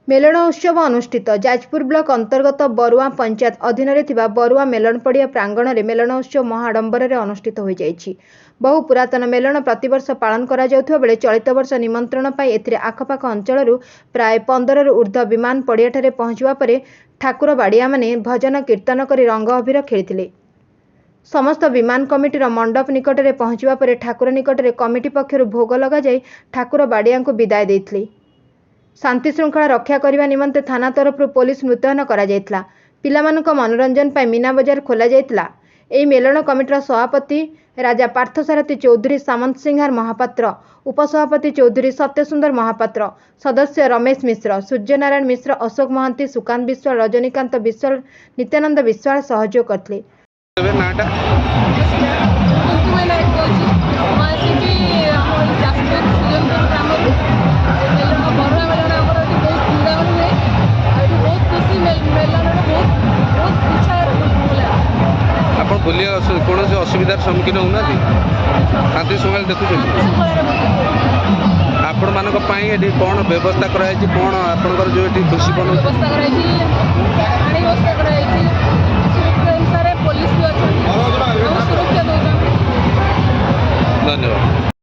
Melon उत्सव अनुष्ठित Jajpur block अंतर्गत बरुआ पंचायत अधीन में बरुआ मेलन पड़िया प्रांगण में मेलन उत्सव महाडंबर में अनुष्ठित हो जाइछि। बहु पुरातन मेलन प्रतिवर्ष पालन करा जाउथबा बेले चलित वर्ष निमंत्रण पाई एथिरे आखपाख अंचल प्राय 15 रु ऊर्ध्व विमान पड़ियाठारे पहुंचवा परे ठाकुर बाड़िया माने भजन कीर्तन करी रंग अबीर खेलिथिले। समस्त विमान कमिटीर मंडप निकट में पहुंचवा परे ठाकुर निकट में कमिटी पक्षर भोग लगा जाई ठाकुर बाड़िया विदाय देथिले। शांति श्रृंखला रक्षा करने निमंते थाना तरफ पुलिस मुतयन करा जायतला। पिलामानक मनोरंजन पाई मीना बजार खोला जायतला। एही मेलन कमिटीर सभापति राजा पार्थसारथी चौधरी सामंत सिंहार महापात्र, उपसभापति चौधरी सत्यसुंदर महापात्र, सदस्य रमेश मिश्र, सूर्यनारायण मिश्र, अशोक महांती, सुकांत विश्वाल, रजनीकांत विश्वाल, नित्यानंद विश्वाल सहयोग करथिले। कौन असुविधार सम्मुखीन होना शांति श्रृंखला देखुं आपण मान कौन व्यवस्था कराई कौन आपंकर जो खुशी बन